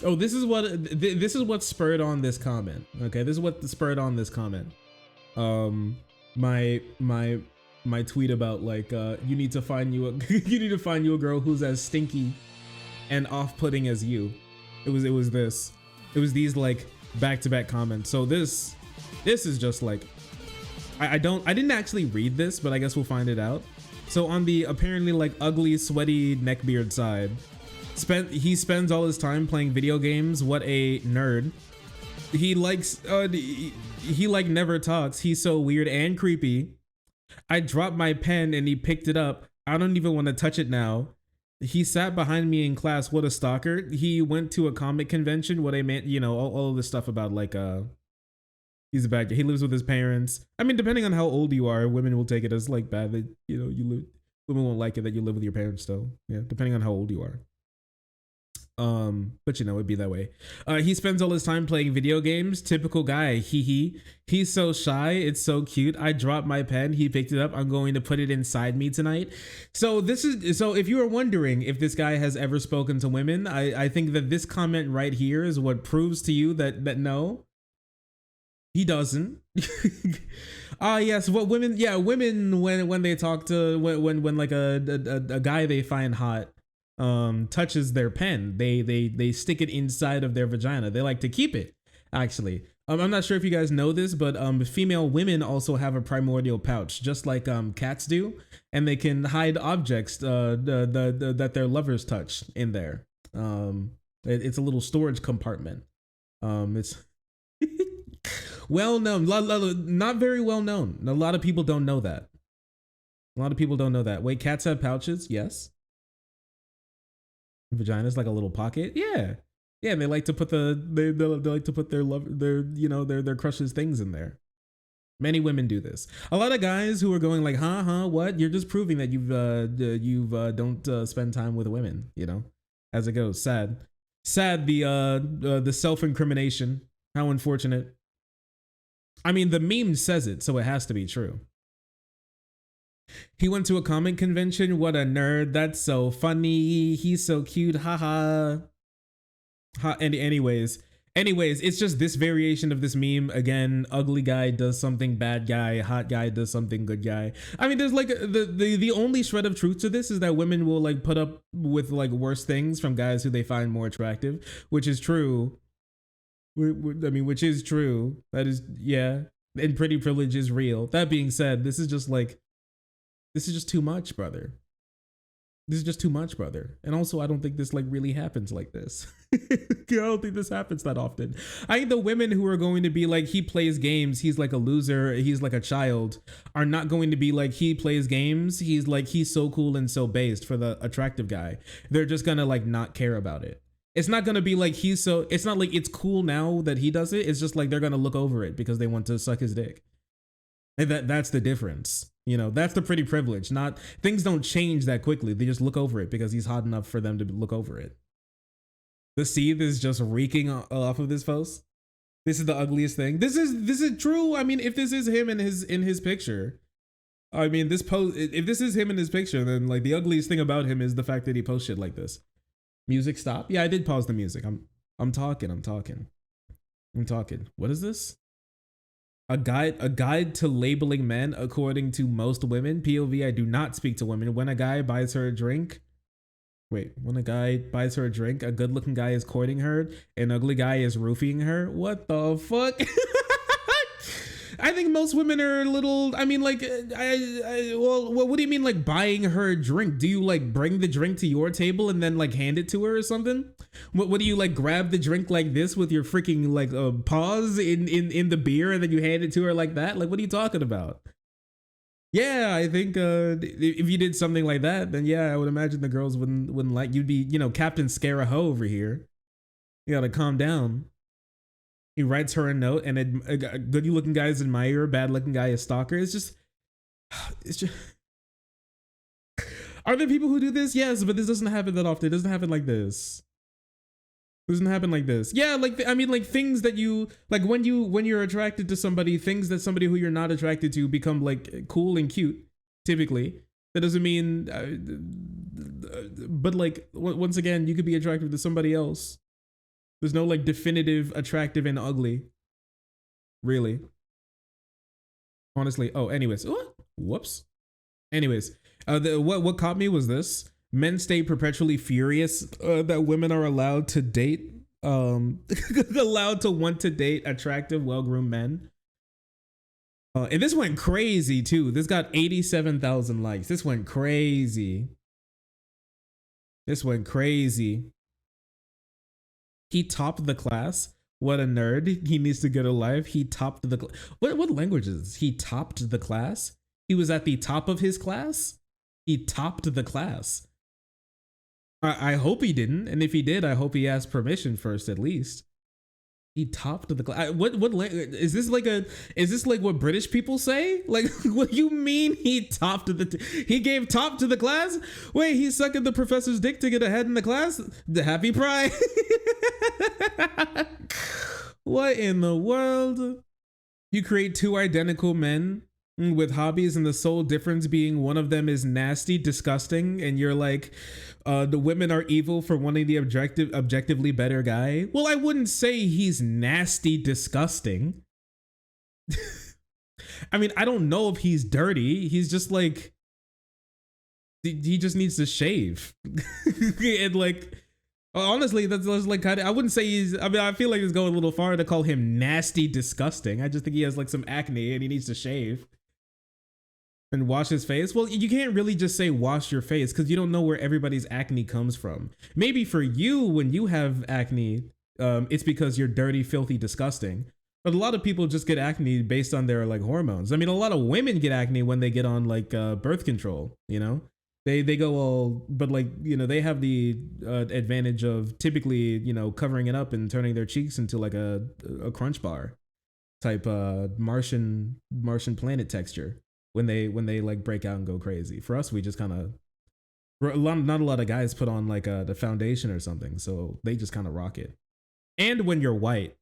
Oh, this is what spurred on this comment. Okay, this is what spurred on this comment. My tweet about like you need to find you a you need to find you a girl who's as stinky and off-putting as you. It was these like back-to-back comments. So this is just like I didn't actually read this, but I guess we'll find it out. So on the apparently like ugly, sweaty neckbeard side, he spends all his time playing video games. What a nerd. He likes he like never talks. He's so weird and creepy. I dropped my pen and he picked it up. I don't even want to touch it now. He sat behind me in class. What a stalker. He went to a comic convention. What I meant, you know, all of this stuff about like he's a bad guy. He lives with his parents. I mean, depending on how old you are, women will take it as like bad that, you know, women won't like it that you live with your parents though. Yeah, depending on how old you are. But you know, it'd be that way. He spends all his time playing video games. Typical guy. He's so shy. It's so cute. I dropped my pen. He picked it up. I'm going to put it inside me tonight. So if you are wondering if this guy has ever spoken to women, I think that this comment right here is what proves to you that no, he doesn't. Yes, what women, yeah, women when they talk to when like a guy they find hot touches their pen, they stick it inside of their vagina. They like to keep it, actually. I'm not sure if you guys know this, but female women also have a primordial pouch, just like cats do, and they can hide objects that their lovers touch in there. It's a little storage compartment. It's well known, not very well known. A lot of people don't know that. Wait, cats have pouches? Yes. Vagina's like a little pocket. Yeah, and they like to put they like to put their crush's things in there. Many women do this. A lot of guys who are going like, what? You're just proving that you've don't spend time with women, you know, as it goes. Sad the self-incrimination. How unfortunate. I mean, the meme says it, so it has to be true. He went to a comic convention. What a nerd. That's so funny. He's so cute. Haha. And anyways, it's just this variation of this meme. Again, ugly guy does something bad guy. Hot guy does something good guy. I mean, there's like the only shred of truth to this is that women will like put up with like worse things from guys who they find more attractive, which is true. I mean, which is true. That is, yeah. And pretty privilege is real. That being said, this is just too much, brother. This is just too much, brother. And also, I don't think this like really happens like this. I don't think this happens that often. I think the women who are going to be like, he plays games, he's like a loser, he's like a child, are not going to be like, he plays games, he's so cool and so based for the attractive guy. They're just gonna like not care about it. It's not gonna be like it's not like it's cool now that he does it. It's just like they're gonna look over it because they want to suck his dick. And that's the difference. You know, that's the pretty privilege. Not things don't change that quickly. They just look over it because he's hot enough for them to look over it. The seed is just reeking off of this post. This is the ugliest thing. This is true. I mean, if this is him in his picture, I mean, this post, if this is him in his picture, then like the ugliest thing about him is the fact that he posts shit like this. Music stop. Yeah, I did pause the music. I'm talking. What is this? A guide to labeling men according to most women. POV, I do not speak to women. When a guy buys her a drink, a good-looking guy is courting her, an ugly guy is roofing her. What the fuck? I think most women are a little, I mean, like, well, what do you mean, like, buying her a drink? Do you, like, bring the drink to your table and then, like, hand it to her or something? What do you, like, grab the drink like this with your freaking, like, paws in the beer and then you hand it to her like that? Like, what are you talking about? Yeah, I think if you did something like that, then yeah, I would imagine the girls wouldn't like, you'd be, you know, Captain Scare-a-Ho over here. You gotta calm down. He writes her a note, and a good-looking guy is admirer, bad-looking guy is stalker. It's just. Are there people who do this? Yes, but this doesn't happen that often. It doesn't happen like this. It doesn't happen like this. Yeah, like I mean, like things that you like when you're attracted to somebody, things that somebody who you're not attracted to become like cool and cute. Typically, that doesn't mean. But like once again, you could be attracted to somebody else There's no like definitive attractive and ugly. Really. Honestly. Oh, anyways. Oh, whoops. Anyways, what caught me was this. Men stay perpetually furious that women are allowed to date, allowed to want to date attractive, well-groomed men. And this went crazy too. This got 87,000 likes. This went crazy. This went crazy. He topped the class. What a nerd. He needs to get a life. He topped the what language is this? He topped the class? He was at the top of his class? He topped the class. I hope he didn't, and if he did, I hope he asked permission first at least. He topped the class. What is this like a? Is this like what British people say? Like, what do you mean he topped he gave top to the class? Wait, he sucked the professor's dick to get ahead in the class? The happy pride. What in the world? You create two identical men with hobbies, and the sole difference being one of them is nasty, disgusting, and you're like, the women are evil for wanting the objectively better guy. Well, I wouldn't say he's nasty, disgusting. I mean, I don't know if he's dirty. He's just like, he just needs to shave. And like, honestly, that's like kind of, I wouldn't say he's, I mean, I feel like it's going a little far to call him nasty, disgusting. I just think he has like some acne and he needs to shave and wash his face. Well, you can't really just say wash your face because you don't know where everybody's acne comes from. Maybe for you, when you have acne, it's because you're dirty, filthy, disgusting. But a lot of people just get acne based on their like hormones. I mean, a lot of women get acne when they get on like birth control, you know? They go all, but like, you know, they have the advantage of typically, you know, covering it up and turning their cheeks into like a crunch bar type Martian planet texture when they like break out and go crazy. For us, we just kind of, not a lot of guys put on like the foundation or something, so they just kind of rock it. And when you're white,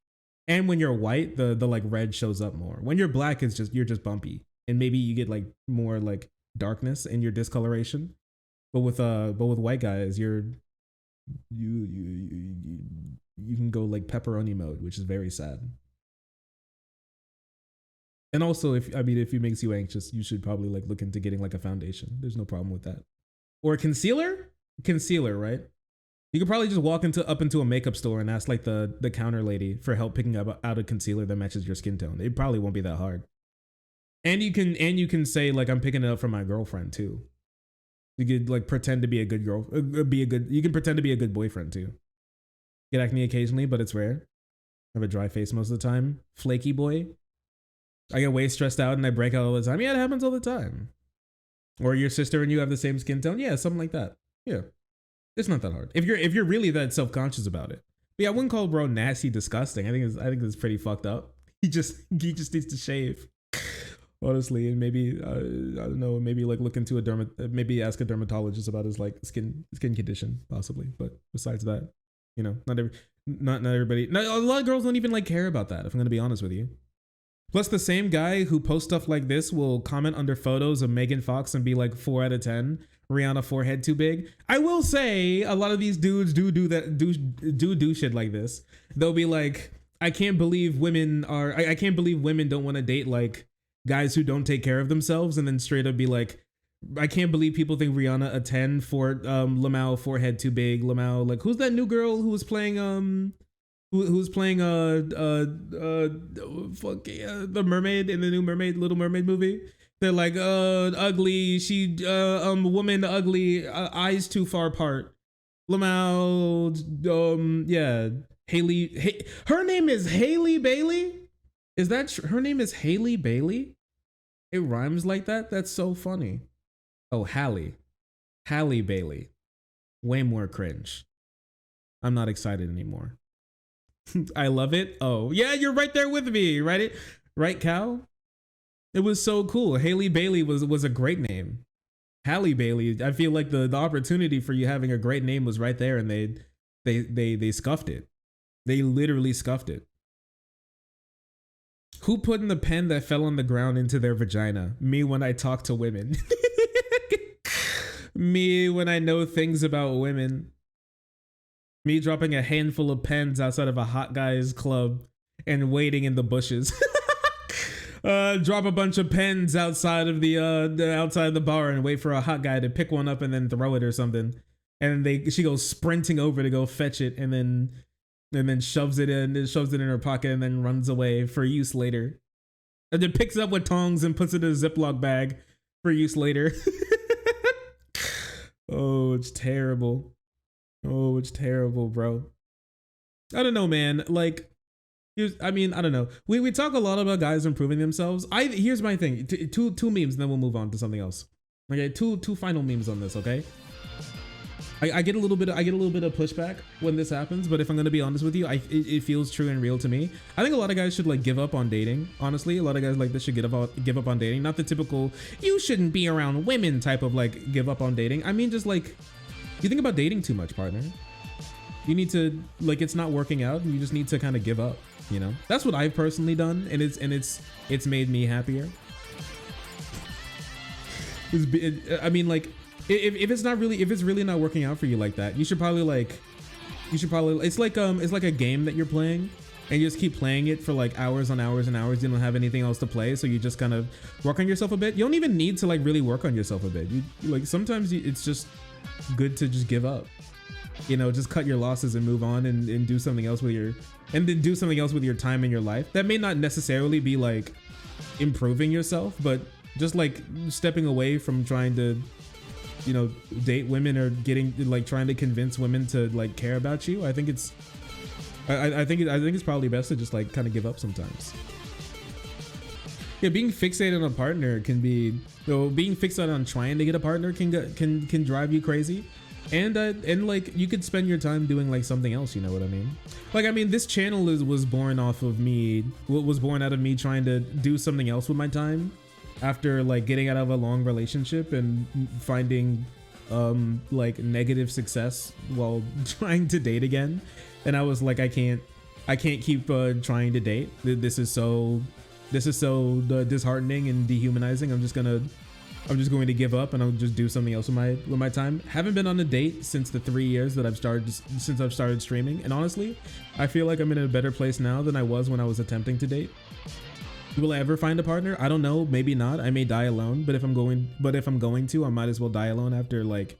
the like red shows up more. When you're black, it's just, you're just bumpy, and maybe you get like more like darkness in your discoloration. But with white guys, you can go like pepperoni mode, which is very sad. And also, if it makes you anxious, you should probably like look into getting like a foundation. There's no problem with that. Or a concealer, right? You could probably just walk up into a makeup store and ask like the counter lady for help picking out a concealer that matches your skin tone. It probably won't be that hard. And you can say like, I'm picking it up from my girlfriend too. You could like pretend to be a good girl, you can pretend to be a good boyfriend too. Get acne occasionally, but it's rare. I have a dry face most of the time. Flaky boy. I get way stressed out and I break out all the time. Yeah, it happens all the time. Or your sister and you have the same skin tone. Yeah, something like that. Yeah. It's not that hard. If you're really that self-conscious about it. But yeah, I wouldn't call bro nasty, disgusting. I think it's pretty fucked up. He just needs to shave. Honestly, and maybe I don't know, maybe like look into maybe ask a dermatologist about his like skin condition possibly. But besides that, you know, not everybody. A lot of girls don't even like care about that, if I'm gonna be honest with you. Plus, the same guy who posts stuff like this will comment under photos of Megan Fox and be like 4 out of 10. Rihanna forehead too big. I will say a lot of these dudes do shit like this. They'll be like, I can't believe women don't want to date like guys who don't take care of themselves, and then straight up be like, I can't believe people think Rihanna a 10 for Lamau forehead too big. Lamau, like, who's that new girl who was playing who's playing the mermaid in the new Little Mermaid movie? They're like, ugly. She, woman, ugly, eyes too far apart. Lamau, yeah, Haley. Her name is Haley Bailey. Is that her name is Haley Bailey? It rhymes like that. That's so funny. Oh, Halle Bailey. Way more cringe. I'm not excited anymore. I love it. Oh, yeah, you're right there with me. Right, Cal? It was so cool. Haley Bailey was a great name. Halle Bailey, I feel like the opportunity for you having a great name was right there, and they scuffed it. They literally scuffed it. Who put in the pen that fell on the ground into their vagina? Me when I talk to women. Me when I know things about women. Me dropping a handful of pens outside of a hot guys club and waiting in the bushes. Drop a bunch of pens outside of outside the bar and wait for a hot guy to pick one up and then throw it or something. And she goes sprinting over to go fetch it and then shoves it in her pocket and then runs away for use later. And then picks it up with tongs and puts it in a Ziploc bag for use later. Oh, it's terrible. Oh, it's terrible, bro. I don't know, man. Like, I don't know. We talk a lot about guys improving themselves. Here's my thing. Two memes, and then we'll move on to something else. Okay, two final memes on this. Okay. I get a little bit of pushback when this happens, but if I'm gonna be honest with you, it feels true and real to me. I think a lot of guys should like give up on dating. Honestly, a lot of guys like this should give up on dating. Not the typical "you shouldn't be around women" type of like give up on dating. I mean, just like you think about dating too much, partner. You need to like it's not working out, and you just need to kind of give up. You know, that's what I've personally done, and it's made me happier. I mean, like. If it's really not working out for you like that, you should probably it's like a game that you're playing and you just keep playing it for like hours on hours and hours. You don't have anything else to play, so you just kind of work on yourself a bit. You don't even need to like really work on yourself a bit. You like sometimes it's just good to just give up, you know, just cut your losses and move on and do something else with your time in your life. That may not necessarily be like improving yourself, but just like stepping away from trying to, you know, date women or trying to convince women to like care about you. I think it's probably best to just like kind of give up sometimes. Yeah, being fixated on a partner can be, being fixated on trying to get a partner can drive you crazy, and like you could spend your time doing like something else. You know what I mean? Like, I mean, this channel was born out of me trying to do something else with my time. After like getting out of a long relationship and finding like negative success while trying to date again, and I was like, I can't keep trying to date. This is so disheartening and dehumanizing. I'm just going to give up and I'll just do something else with my time. Haven't been on a date since the 3 years that I've started streaming, and honestly, I feel like I'm in a better place now than I was when I was attempting to date. Will I ever find a partner? I don't know. Maybe not. I may die alone. But if I'm going to, I might as well die alone after like,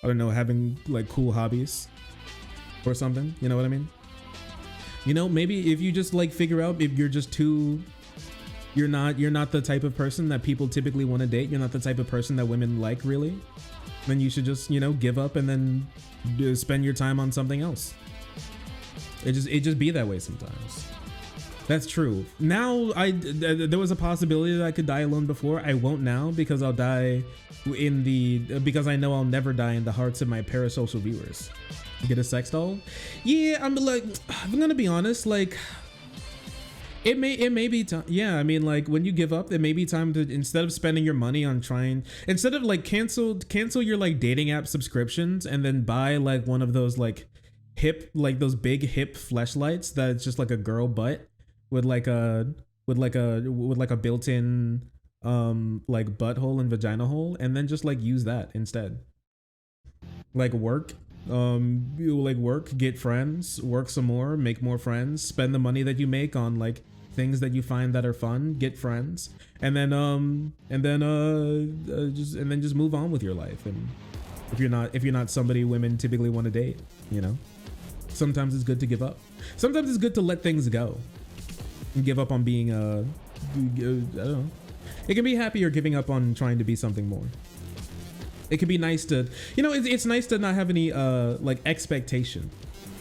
I don't know, having like cool hobbies or something. You know what I mean? You know, maybe if you just like figure out if you're just you're not the type of person that people typically want to date. You're not the type of person that women like really. Then you should just, you know, give up and then spend your time on something else. It just be that way sometimes. That's true. Now, there was a possibility that I could die alone before. I won't now because I'll die because I know I'll never die in the hearts of my parasocial viewers. Get a sex doll? Yeah, I'm gonna be honest, like it may be time. Yeah, I mean, like when you give up, it may be time to, instead of spending your money on instead of like cancel your like dating app subscriptions and then buy like one of those like those big hip fleshlights that it's just like a girl butt with like a built-in like butthole and vagina hole, and then just like use that instead. Like work, get friends, work some more, make more friends, spend the money that you make on like things that you find that are fun, get friends, and then just move on with your life. And if you're not somebody women typically want to date, you know, sometimes it's good to give up. Sometimes it's good to let things go. Give up on being I don't know. It can be happier giving up on trying to be something more. It can be nice to, you know, it's nice to not have any like expectation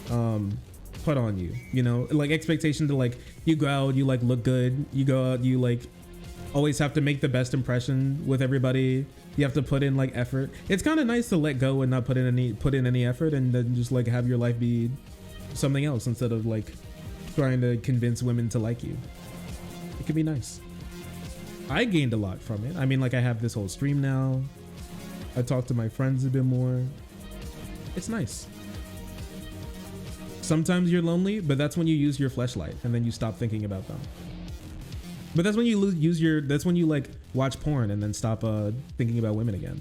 put on you, you know, like expectation to like you go out, you like look good, you go out, you like always have to make the best impression with everybody. You have to put in like effort. It's kind of nice to let go and not put in any effort, and then just like have your life be something else instead of like trying to convince women to like you. It could be nice. I gained a lot from it. I mean, like I have this whole stream now. I talk to my friends a bit more. It's nice. Sometimes you're lonely, but that's when you use your fleshlight and then you stop thinking about them. But that's when you that's when you like watch porn and then stop thinking about women again.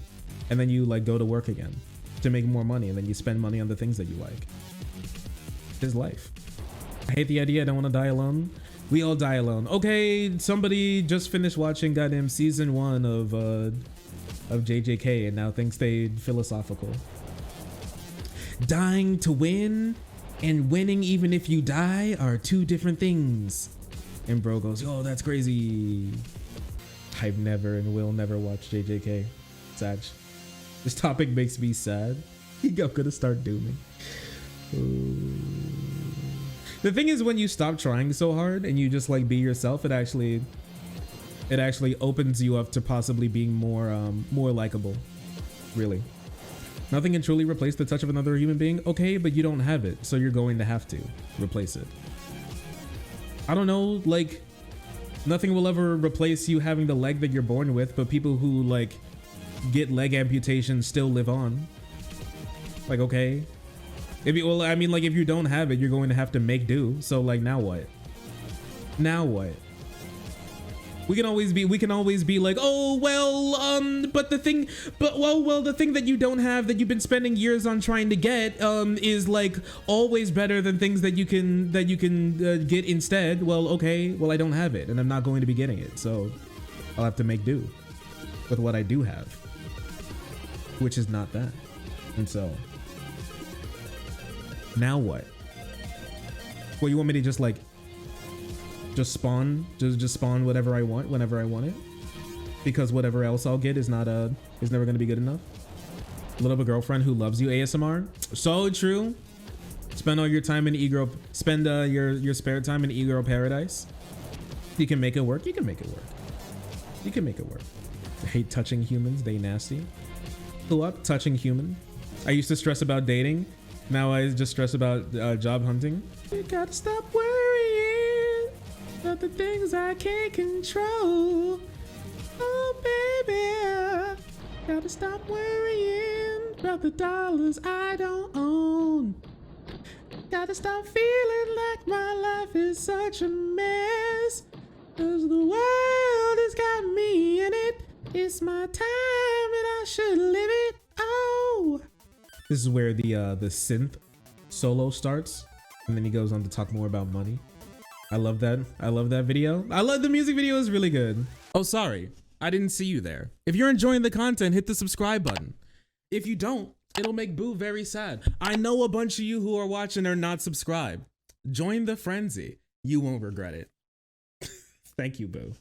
And then you like go to work again to make more money, and then you spend money on the things that you like. his life. I hate the idea. I don't want to die alone. We all die alone. Okay, somebody just finished watching goddamn season 1 of JJK and now thinks they philosophical. Dying to win and winning even if you die are two different things. And bro goes, oh, that's crazy. I've never and will never watch JJK. Sad. This topic makes me sad. I'm gonna start dooming. The thing is, when you stop trying so hard and you just like be yourself, it actually opens you up to possibly being more likable. Really. Nothing can truly replace the touch of another human being. Okay, but you don't have it, so you're going to have to replace it. I don't know, like, nothing will ever replace you having the leg that you're born with, but people who like get leg amputations still live on. Like, okay. If you, well, I mean, like, if you don't have it, you're going to have to make do. So like, now what? Now what? We can always be like, oh well, but the thing that you don't have, that you've been spending years on trying to get, is like always better than things that you can get instead. Well, okay, well I don't have it, and I'm not going to be getting it, so I'll have to make do with what I do have, which is not that. And so now what? Well, you want me to just like just spawn whatever I want whenever I want it, because whatever else I'll get is never going to be good enough? Little bit girlfriend who loves you ASMR. So true. Spend all your time in e-girl, spend your spare time in e-girl paradise. You can make it work. You can make it work. You can make it work. I hate touching humans. They nasty. Who up? Touching human. I used to stress about dating. Now I just stress about job hunting. You gotta stop worrying about the things I can't control. Oh baby, gotta stop worrying about the dollars I don't own. Gotta stop feeling like my life is such a mess, 'cause the world has got me in it. It's my time and I should live it. Oh, this is where the synth solo starts, and then he goes on to talk more about money. I love that. I love that video. I love the music video. Is really good. Oh, sorry, I didn't see you there. If you're enjoying the content, hit the subscribe button. If you don't, it'll make Boo very sad. I know a bunch of you who are watching are not subscribed. Join the frenzy. You won't regret it. Thank you, Boo.